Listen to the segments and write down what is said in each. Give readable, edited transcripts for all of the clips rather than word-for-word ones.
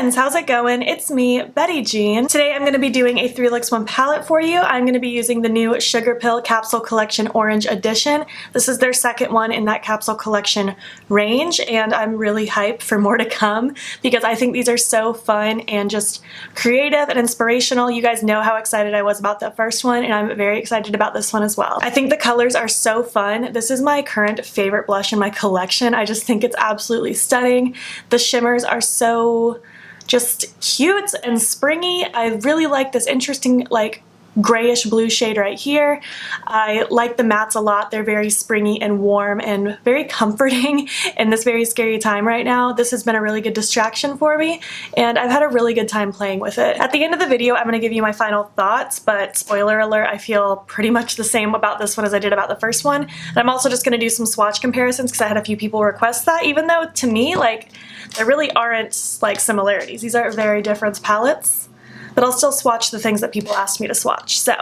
friends, how's it going? It's me, Betty Jean. Today I'm going to be doing a 3 looks 1 palette for you. I'm going to be using the new Sugarpill Capsule Collection Orange Edition. This is their second one in that capsule collection range, and I'm really hyped for more to come because I think these are so fun and just creative and inspirational. You guys know how excited I was about the first one, and I'm very excited about this one as well. I think the colors are so fun. This is my current favorite blush in my collection. I just think it's absolutely stunning. The shimmers are so just cute and springy. I really like this interesting like grayish blue shade right here. I like the mattes a lot. They're very springy and warm and very comforting in this very scary time right now. This has been a really good distraction for me, and I've had a really good time playing with it. At the end of the video, I'm going to give you my final thoughts, but spoiler alert, I feel pretty much the same about this one as I did about the first one. And I'm also just going to do some swatch comparisons because I had a few people request that, even though to me, like, there really aren't like similarities. These are very different palettes. But I'll still swatch the things that people asked me to swatch. So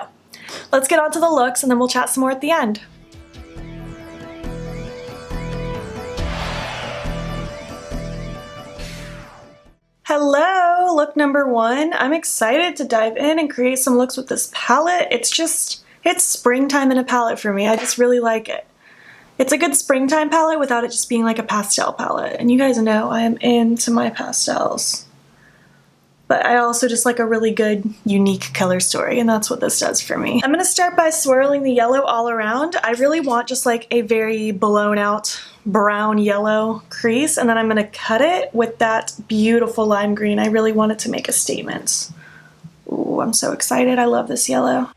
let's get on to the looks and then we'll chat some more at the end. Hello, look number 1. I'm excited to dive in and create some looks with this palette. It's springtime in a palette for me. I just really like it. It's a good springtime palette without it just being like a pastel palette. And you guys know I am into my pastels. But I also just like a really good, unique color story, and that's what this does for me. I'm gonna start by swirling the yellow all around. I really want just like a very blown out brown yellow crease, and then I'm gonna cut it with that beautiful lime green. I really want it to make a statement. Ooh, I'm so excited. I love this yellow.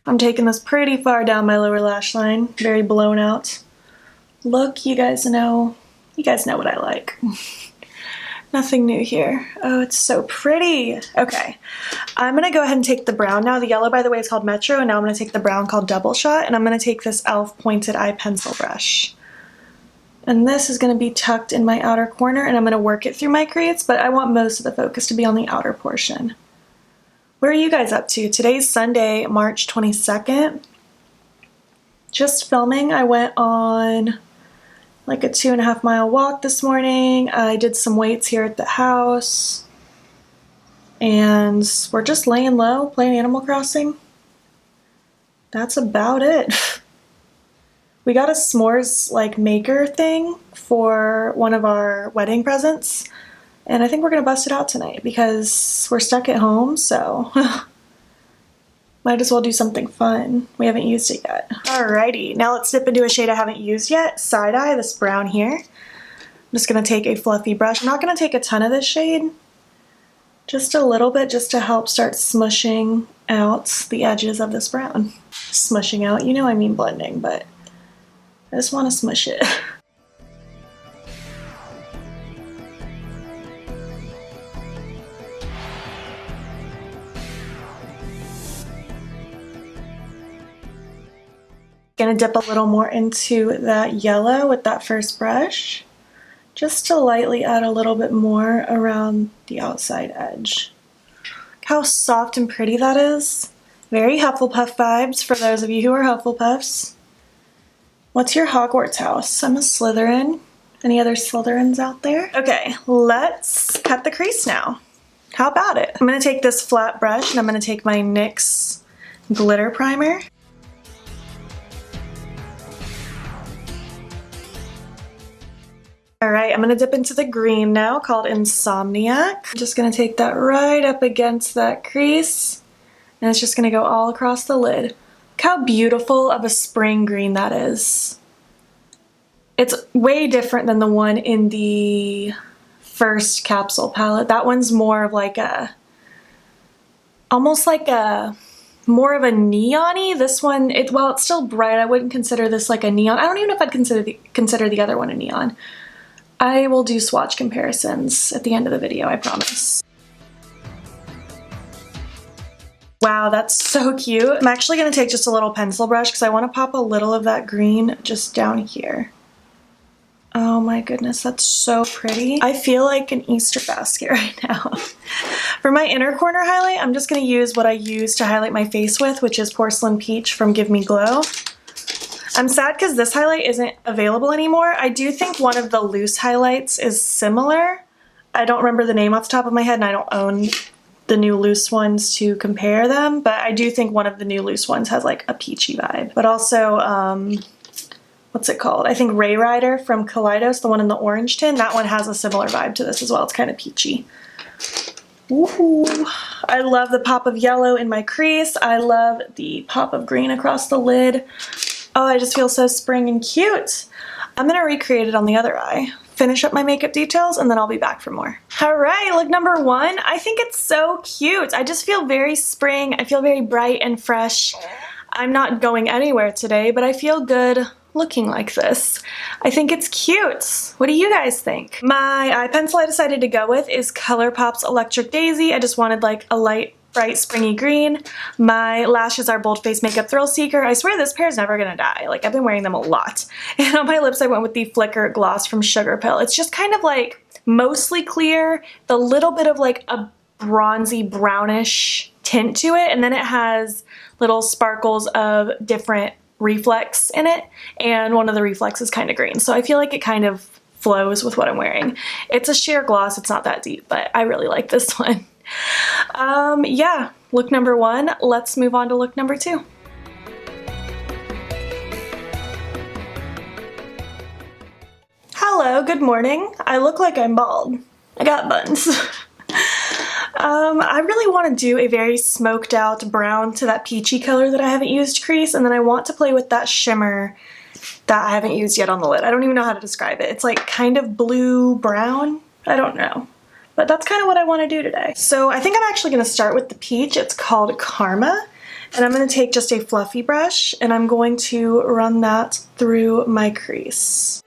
I'm taking this pretty far down my lower lash line, very blown out. Look, you guys know what I like. Nothing new here. Oh, it's so pretty. Okay, I'm gonna go ahead and take the brown now. The yellow, by the way, is called Metro, and now I'm gonna take the brown called Double Shot, and I'm gonna take this e.l.f. pointed eye pencil brush. And this is gonna be tucked in my outer corner, and I'm gonna work it through my creates, but I want most of the focus to be on the outer portion. Where are you guys up to? Today's Sunday, March 22nd. Just filming. I went on like a 2.5 mile walk this morning. I did some weights here at the house, and we're just laying low, playing Animal Crossing. That's about it. We got a s'mores like maker thing for one of our wedding presents, and I think we're gonna bust it out tonight because we're stuck at home, so might as well do something fun. We haven't used it yet. Alrighty, now let's dip into a shade I haven't used yet, Side Eye, this brown here. I'm just gonna take a fluffy brush. I'm not gonna take a ton of this shade, just a little bit, just to help start smushing out the edges of this brown. Smushing out, you know I mean blending, but I just wanna smush it. Gonna dip a little more into that yellow with that first brush, just to lightly add a little bit more around the outside edge. Look how soft and pretty that is. Very Hufflepuff vibes for those of you who are Hufflepuffs. What's your Hogwarts house? I'm a Slytherin. Any other Slytherins out there? Okay, let's cut the crease now. How about it? I'm gonna take this flat brush and I'm gonna take my NYX glitter primer. Alright, I'm going to dip into the green now, called Insomniac. I'm just going to take that right up against that crease, and it's just going to go all across the lid. Look how beautiful of a spring green that is. It's way different than the one in the first capsule palette. That one's more of like a, almost like a, more of a neon-y. This one, well, it's still bright. I wouldn't consider this like a neon. I don't even know if I'd consider the other one a neon. I will do swatch comparisons at the end of the video, I promise. Wow, that's so cute. I'm actually gonna take just a little pencil brush because I want to pop a little of that green just down here. Oh my goodness, that's so pretty. I feel like an Easter basket right now. For my inner corner highlight, I'm just gonna use what I use to highlight my face with, which is Porcelain Peach from Give Me Glow. I'm sad because this highlight isn't available anymore. I do think one of the loose highlights is similar. I don't remember the name off the top of my head, and I don't own the new loose ones to compare them, but I do think one of the new loose ones has like a peachy vibe. But also, what's it called? I think Ray Rider from Kaleidos, the one in the orange tin, that one has a similar vibe to this as well. It's kind of peachy. Ooh, I love the pop of yellow in my crease. I love the pop of green across the lid. Oh, I just feel so spring and cute. I'm gonna recreate it on the other eye, finish up my makeup details, and then I'll be back for more. All right, look number one. I think it's so cute. I just feel very spring. I feel very bright and fresh. I'm not going anywhere today, but I feel good looking like this. I think it's cute. What do you guys think? My eye pencil I decided to go with is Colourpop's Electric Daisy. I just wanted like a light, bright, springy green. My lashes are Bold Face Makeup Thrill Seeker. I swear this pair is never gonna die. Like, I've been wearing them a lot. And on my lips I went with the Flicker Gloss from Sugarpill. It's just kind of like mostly clear, the little bit of like a bronzy brownish tint to it, and then it has little sparkles of different reflex in it, and one of the reflex is kind of green, so I feel like it kind of flows with what I'm wearing. It's a sheer gloss, it's not that deep, but I really like this one. Yeah, look number one. Let's move on to look number two. Hello, good morning. I look like I'm bald. I got buns. I really want to do a very smoked out brown to that peachy color that I haven't used crease, and then I want to play with that shimmer that I haven't used yet on the lid. I don't even know how to describe it. It's like kind of blue brown. I don't know. But that's kind of what I want to do today. So I think I'm actually going to start with the peach. It's called Karma. And I'm going to take just a fluffy brush and I'm going to run that through my crease.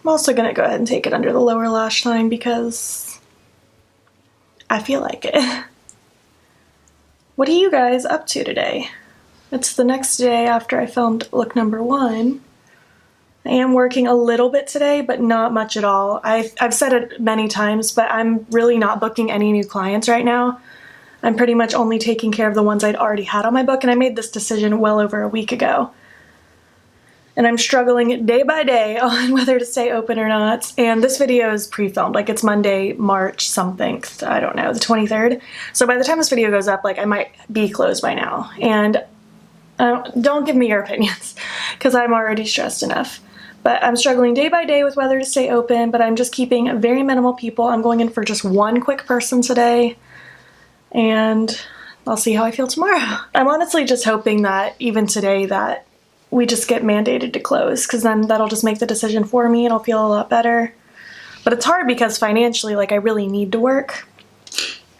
I'm also going to go ahead and take it under the lower lash line because I feel like it. What are you guys up to today? It's the next day after I filmed look number one. I am working a little bit today, but not much at all. I've said it many times, but I'm really not booking any new clients right now. I'm pretty much only taking care of the ones I'd already had on my book, and I made this decision well over a week ago. And I'm struggling day by day on whether to stay open or not. And this video is pre-filmed, like it's Monday, March something, I don't know, the 23rd. So by the time this video goes up, like I might be closed by now. And don't give me your opinions, because I'm already stressed enough. But I'm struggling day by day with whether to stay open, but I'm just keeping very minimal people. I'm going in for just one quick person today, and I'll see how I feel tomorrow. I'm honestly just hoping that even today that we just get mandated to close, because then that'll just make the decision for me and I'll feel a lot better. But it's hard because financially, like, I really need to work.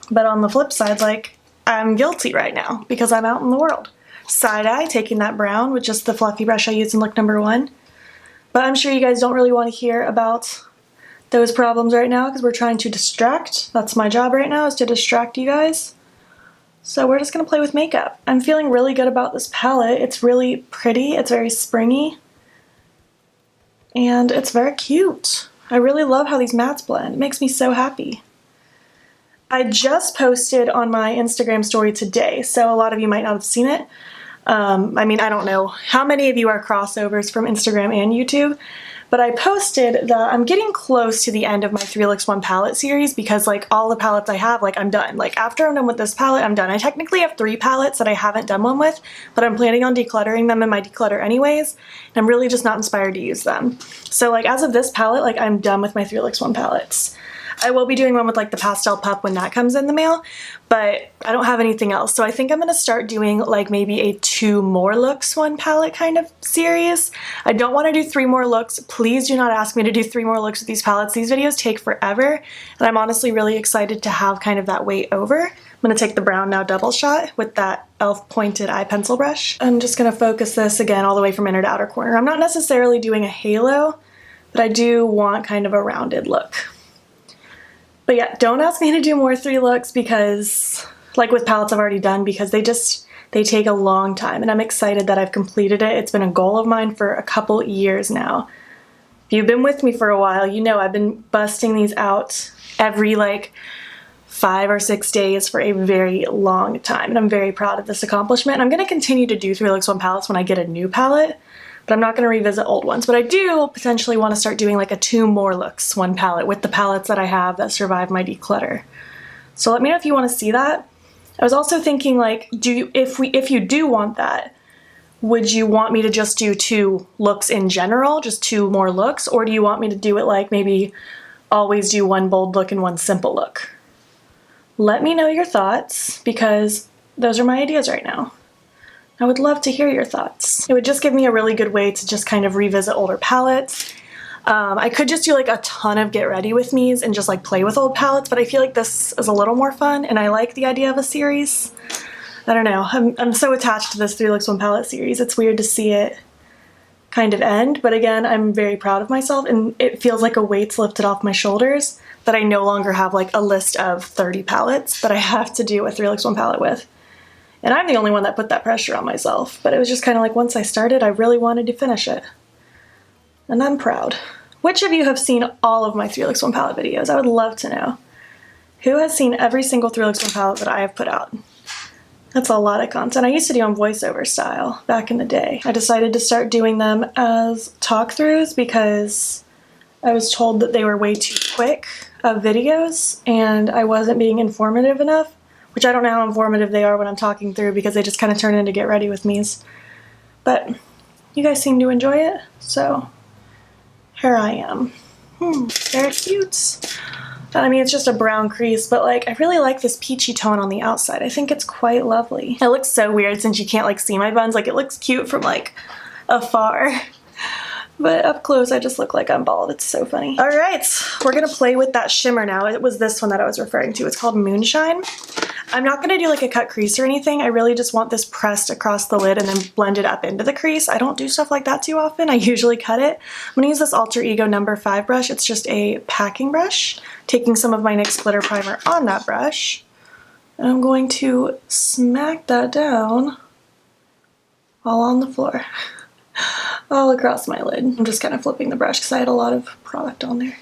But on the flip side, like, I'm guilty right now because I'm out in the world. Side-eye, taking that brown with just the fluffy brush I used in look number one. But I'm sure you guys don't really want to hear about those problems right now because we're trying to distract. That's my job right now, is to distract you guys. So we're just going to play with makeup. I'm feeling really good about this palette. It's really pretty. It's very springy. And it's very cute. I really love how these mattes blend. It makes me so happy. I just posted on my Instagram story today, so a lot of you might not have seen it. I mean, I don't know how many of you are crossovers from Instagram and YouTube, but I posted that I'm getting close to the end of my 3 Looks 1 palette series because like all the palettes I have, like I'm done. Like after I'm done with this palette, I'm done. I technically have 3 palettes that I haven't done one with, but I'm planning on decluttering them in my declutter anyways, and I'm really just not inspired to use them. So like as of this palette, like I'm done with my 3 Looks 1 palettes. I will be doing one with like the Pastel Pup when that comes in the mail, but I don't have anything else. So I think I'm gonna start doing like maybe a 2 more looks 1 palette kind of series. I don't want to do 3 more looks. Please do not ask me to do 3 more looks with these palettes. These videos take forever, and I'm honestly really excited to have kind of that weight over. I'm gonna take the brown now double shot with that e.l.f. pointed eye pencil brush. I'm just gonna focus this again all the way from inner to outer corner. I'm not necessarily doing a halo, but I do want kind of a rounded look. But yeah, don't ask me to do more 3 looks because, like with palettes I've already done, because they take a long time, and I'm excited that I've completed it. It's been a goal of mine for a couple years now. If you've been with me for a while, you know I've been busting these out every like 5 or 6 days for a very long time, and I'm very proud of this accomplishment. I'm going to continue to do 3 Looks 1 palettes when I get a new palette, but I'm not going to revisit old ones. But I do potentially want to start doing like a 2 more looks 1 palette with the palettes that I have that survive my declutter. So let me know if you want to see that. I was also thinking, like, if you do want that, would you want me to just do 2 looks in general, just 2 more looks, or do you want me to do it like maybe always do 1 bold look and 1 simple look? Let me know your thoughts, because those are my ideas right now. I would love to hear your thoughts. It would just give me a really good way to just kind of revisit older palettes. I could just do like a ton of get ready with me's and just like play with old palettes, but I feel like this is a little more fun, and I like the idea of a series. I don't know, I'm so attached to this 3 Looks 1 palette series. It's weird to see it kind of end, but again, I'm very proud of myself, and it feels like a weight's lifted off my shoulders that I no longer have like a list of 30 palettes that I have to do a 3 Looks 1 palette with. And I'm the only one that put that pressure on myself, but it was just kind of like once I started, I really wanted to finish it. And I'm proud. Which of you have seen all of my 3 Looks 1 palette videos? I would love to know. Who has seen every single 3 Looks 1 palette that I have put out? That's a lot of content. I used to do them voiceover style back in the day. I decided to start doing them as talk-throughs because I was told that they were way too quick of videos and I wasn't being informative enough, which I don't know how informative they are when I'm talking through because they just kind of turn into get ready with me's. But you guys seem to enjoy it, so here I am. Very cute. I mean, it's just a brown crease, but like, I really like this peachy tone on the outside. I think it's quite lovely. It looks so weird since you can't like see my buns. Like, it looks cute from like afar, but up close I just look like I'm bald. It's so funny. All right, we're gonna play with that shimmer now. It was this one that I was referring to. It's called Moonshine. I'm not gonna do like a cut crease or anything. I really just want this pressed across the lid and then blended up into the crease. I don't do stuff like that too often. I usually cut it. I'm gonna use this Alter Ego number 5 brush. It's just a packing brush. Taking some of my NYX glitter primer on that brush. And I'm going to smack that down all on the floor. All across my lid. I'm just kind of flipping the brush because I had a lot of product on there.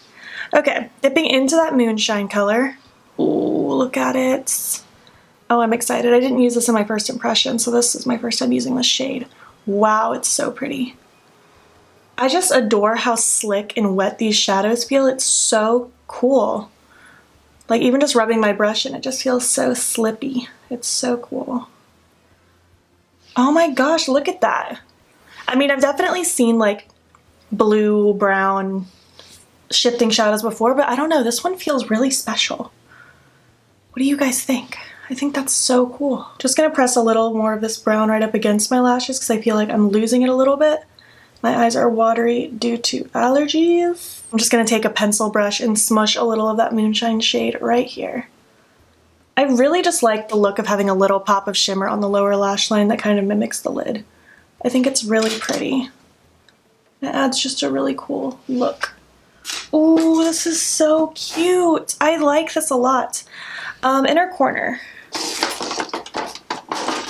Okay, dipping into that Moonshine color. Ooh, look at it. Oh, I'm excited. I didn't use this in my first impression, so this is my first time using this shade. Wow, it's so pretty. I just adore how slick and wet these shadows feel. It's so cool. Like, even just rubbing my brush in, it just feels so slippy. It's so cool. Oh my gosh, look at that. I mean, I've definitely seen like blue, brown, shifting shadows before, but I don't know, this one feels really special. What do you guys think? I think that's so cool. Just gonna press a little more of this brown right up against my lashes because I feel like I'm losing it a little bit. My eyes are watery due to allergies. I'm just gonna take a pencil brush and smush a little of that Moonshine shade right here. I really just like the look of having a little pop of shimmer on the lower lash line that kind of mimics the lid. I think it's really pretty. It adds just a really cool look. Oh, this is so cute. I like this a lot. Inner corner.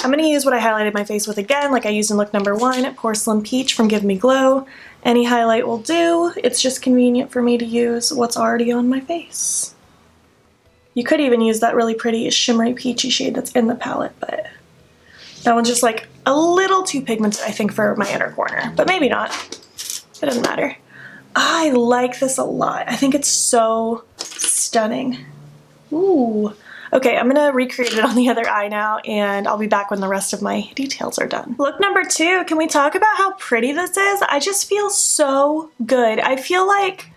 I'm going to use what I highlighted my face with again, like I used in look number 1, Porcelain Peach from Give Me Glow. Any highlight will do. It's just convenient for me to use what's already on my face. You could even use that really pretty shimmery peachy shade that's in the palette, but that one's just like a little too pigmented, I think, for my inner corner, but maybe not. It doesn't matter. I like this a lot. I think it's so stunning. Ooh. Okay, I'm gonna recreate it on the other eye now, and I'll be back when the rest of my details are done. Look number 2, can we talk about how pretty this is? I just feel so good. I feel like,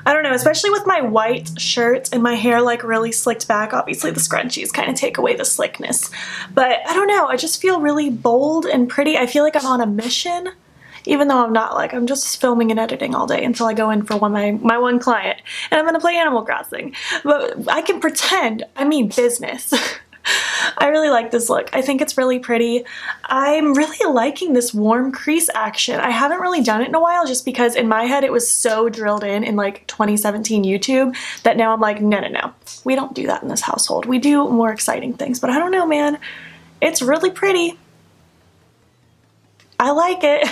I don't know, especially with my white shirt and my hair like really slicked back. Obviously the scrunchies kind of take away the slickness, but I don't know, I just feel really bold and pretty. I feel like I'm on a mission, even though I'm not. Like, I'm just filming and editing all day until I go in for my one client, and I'm gonna play Animal Crossing. But I can pretend, I mean business. I really like this look. I think it's really pretty. I'm really liking this warm crease action. I haven't really done it in a while just because in my head it was so drilled in like 2017 YouTube that now I'm like, no. We don't do that in this household. We do more exciting things, but I don't know, man. It's really pretty. I like it.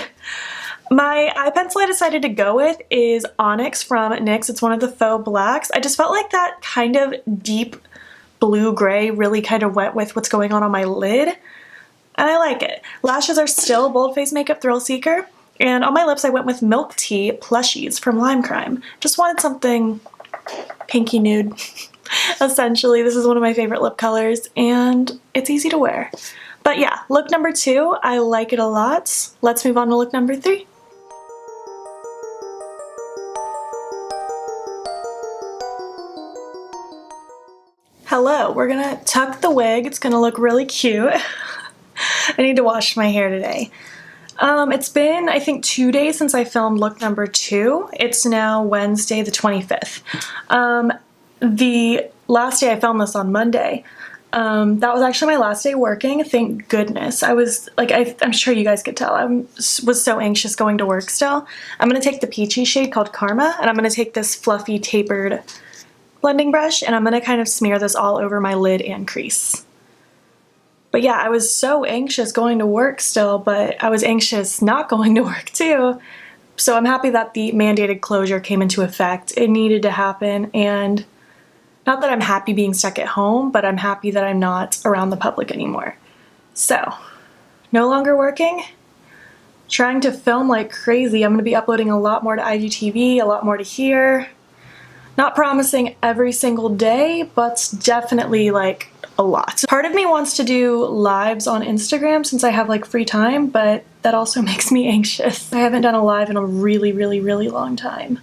My eye pencil I decided to go with is Onyx from NYX. It's one of the faux blacks. I just felt like that kind of deep blue-gray really kind of went with what's going on my lid, and I like it. Lashes are still Bold Face Makeup Thrill Seeker, and on my lips I went with Milk Tea Plushies from Lime Crime. Just wanted something pinky nude. Essentially, this is one of my favorite lip colors, and it's easy to wear. But yeah, look number 2, I like it a lot. Let's move on to look number 3. Hello, we're gonna tuck the wig. It's gonna look really cute. I need to wash my hair today. It's been, I think, 2 days since I filmed look number 2. It's now Wednesday the 25th. The last day I filmed this on Monday. That was actually my last day working, thank goodness. I was, like, I'm sure you guys could tell, I was so anxious going to work still. I'm gonna take the peachy shade called Karma, and I'm gonna take this fluffy tapered blending brush, and I'm gonna kind of smear this all over my lid and crease. But yeah, I was so anxious going to work still, but I was anxious not going to work too. So I'm happy that the mandated closure came into effect. It needed to happen, and not that I'm happy being stuck at home, but I'm happy that I'm not around the public anymore. So, no longer working, trying to film like crazy. I'm gonna be uploading a lot more to IGTV, a lot more to here. Not promising every single day, but definitely like a lot. Part of me wants to do lives on Instagram since I have like free time, but that also makes me anxious. I haven't done a live in a really, really, really long time.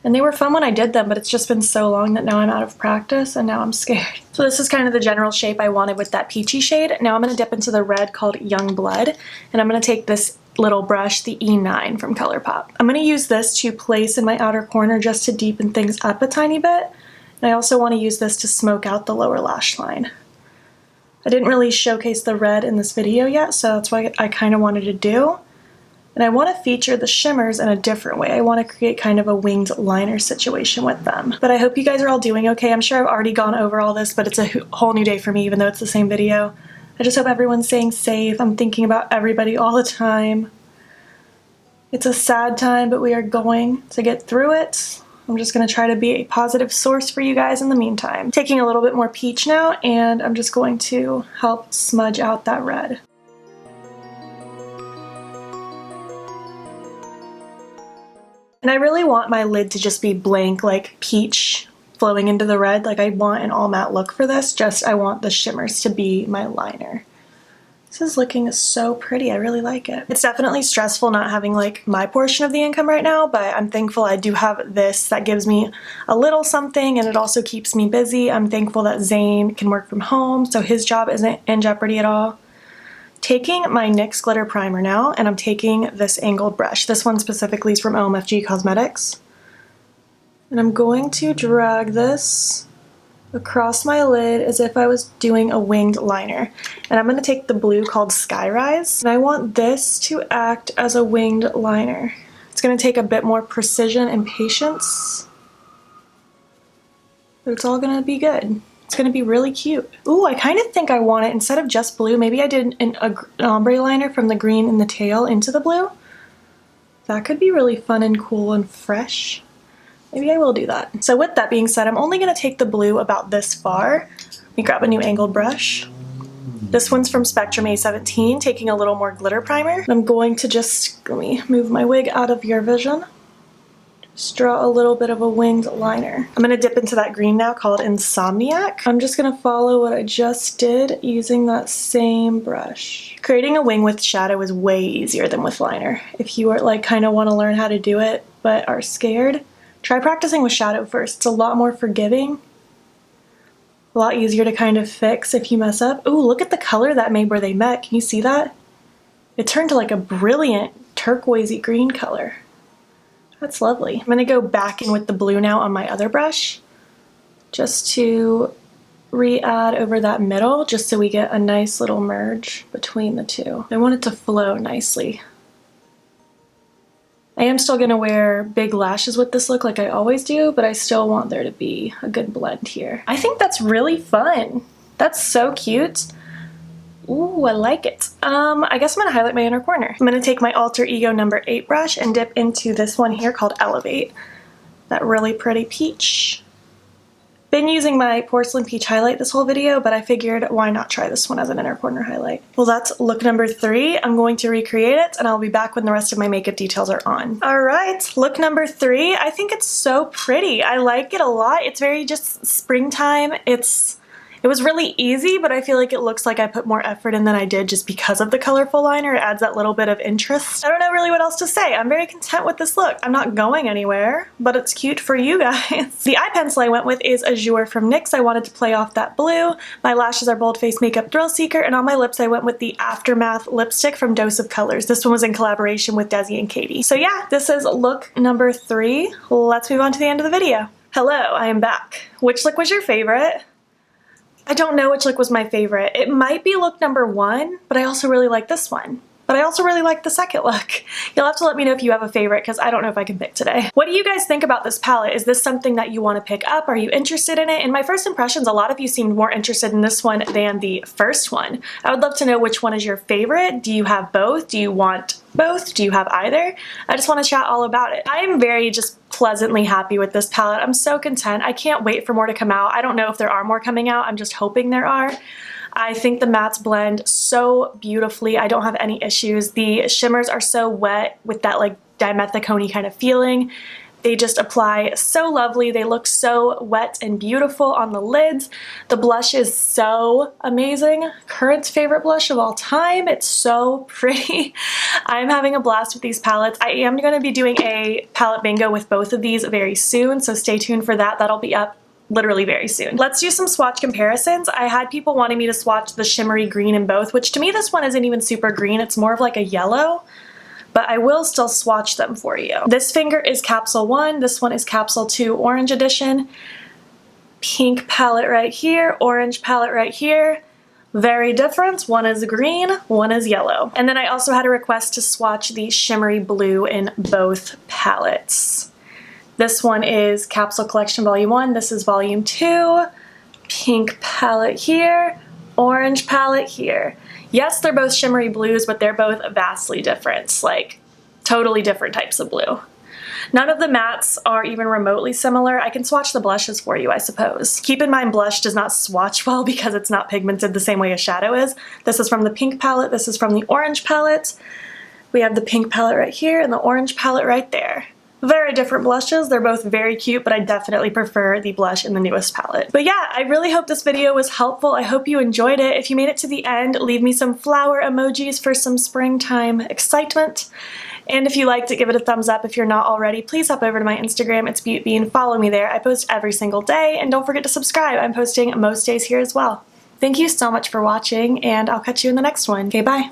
And they were fun when I did them, but it's just been so long that now I'm out of practice and now I'm scared. So this is kind of the general shape I wanted with that peachy shade. Now I'm gonna dip into the red called Young Blood, and I'm gonna take this little brush, the E9 from Colourpop. I'm gonna use this to place in my outer corner just to deepen things up a tiny bit. And I also wanna use this to smoke out the lower lash line. I didn't really showcase the red in this video yet, so that's what I kind of wanted to do. And I want to feature the shimmers in a different way. I want to create kind of a winged liner situation with them. But I hope you guys are all doing okay. I'm sure I've already gone over all this, but it's a whole new day for me, even though it's the same video. I just hope everyone's staying safe. I'm thinking about everybody all the time. It's a sad time, but we are going to get through it. I'm just going to try to be a positive source for you guys in the meantime. Taking a little bit more peach now, and I'm just going to help smudge out that red. And I really want my lid to just be blank, like peach flowing into the red. Like, I want an all matte look for this, just I want the shimmers to be my liner. This is looking so pretty. I really like it. It's definitely stressful not having like my portion of the income right now, but I'm thankful I do have this that gives me a little something, and it also keeps me busy. I'm thankful that Zane can work from home, so his job isn't in jeopardy at all. Taking my NYX glitter primer now, and I'm taking this angled brush. This one specifically is from OMFG Cosmetics. And I'm going to drag this across my lid as if I was doing a winged liner. And I'm going to take the blue called Skyrise, and I want this to act as a winged liner. It's going to take a bit more precision and patience, but it's all going to be good. It's going to be really cute. Ooh, I kind of think I want it, instead of just blue, maybe I did an ombre liner from the green in the tail into the blue. That could be really fun and cool and fresh. Maybe I will do that. So with that being said, I'm only going to take the blue about this far. Let me grab a new angled brush. This one's from Spectrum A17, taking a little more glitter primer. I'm going to just, let me move my wig out of your vision. Just draw a little bit of a winged liner. I'm going to dip into that green now called Insomniac. I'm just going to follow what I just did using that same brush. Creating a wing with shadow is way easier than with liner. If you are like kind of want to learn how to do it but are scared, try practicing with shadow first. It's a lot more forgiving. A lot easier to kind of fix if you mess up. Ooh, look at the color that made where they met. Can you see that? It turned to like a brilliant turquoisey green color. That's lovely. I'm going to go back in with the blue now on my other brush just to re-add over that middle, just so we get a nice little merge between the two. I want it to flow nicely. I am still going to wear big lashes with this look like I always do, but I still want there to be a good blend here. I think that's really fun. That's so cute. Ooh, I like it. I guess I'm gonna highlight my inner corner. I'm gonna take my Alter Ego number 8 brush and dip into this one here called Elevate. That really pretty peach. been using my Porcelain Peach highlight this whole video, but I figured why not try this one as an inner corner highlight. Well, that's look number 3. I'm going to recreate it and I'll be back when the rest of my makeup details are on. All right, look number 3. I think it's so pretty. I like it a lot. It's very just springtime. It was really easy, but I feel like it looks like I put more effort in than I did just because of the colorful liner. It adds that little bit of interest. I don't know really what else to say. I'm very content with this look. I'm not going anywhere, but it's cute for you guys. The eye pencil I went with is Azure from NYX. I wanted to play off that blue. My lashes are Bold Face Makeup Thrill Seeker, and on my lips I went with the Aftermath lipstick from Dose of Colors. This one was in collaboration with Desi and Katie. So yeah, this is look number 3. Let's move on to the end of the video. Hello, I am back. Which look was your favorite? I don't know which look was my favorite. It might be look number 1, but I also really like this one. But I also really like the second look. You'll have to let me know if you have a favorite because I don't know if I can pick today. What do you guys think about this palette? Is this something that you want to pick up? Are you interested in it? In my first impressions, a lot of you seemed more interested in this one than the first one. I would love to know which one is your favorite. Do you have both? Do you want both? Do you have either? I just want to chat all about it. I am very just pleasantly happy with this palette. I'm so content. I can't wait for more to come out. I don't know if there are more coming out. I'm just hoping there are. I think the mattes blend so beautifully. I don't have any issues. The shimmers are so wet with that like dimethicone kind of feeling. They just apply so lovely. They look so wet and beautiful on the lids. The blush is so amazing. Current favorite blush of all time. It's so pretty. I'm having a blast with these palettes. I am going to be doing a palette bingo with both of these very soon, so stay tuned for that. That'll be up literally very soon. Let's do some swatch comparisons. I had people wanting me to swatch the shimmery green in both, which to me this one isn't even super green. It's more of like a yellow, but I will still swatch them for you. This finger is Capsule 1. This one is Capsule 2 Orange Edition. Pink palette right here, orange palette right here. Very different. One is green, one is yellow. And then I also had a request to swatch the shimmery blue in both palettes. This one is Capsule Collection Volume 1, this is Volume 2, pink palette here, orange palette here. Yes, they're both shimmery blues, but they're both vastly different, like totally different types of blue. None of the mattes are even remotely similar. I can swatch the blushes for you, I suppose. Keep in mind, blush does not swatch well because it's not pigmented the same way a shadow is. This is from the pink palette, this is from the orange palette. We have the pink palette right here and the orange palette right there. Very different blushes. They're both very cute, but I definitely prefer the blush in the newest palette. But yeah, I really hope this video was helpful. I hope you enjoyed it. If you made it to the end, leave me some flower emojis for some springtime excitement. And if you liked it, give it a thumbs up. If you're not already, please hop over to my Instagram. It's BeautBean. Follow me there. I post every single day. And don't forget to subscribe. I'm posting most days here as well. Thank you so much for watching, and I'll catch you in the next one. Okay, bye.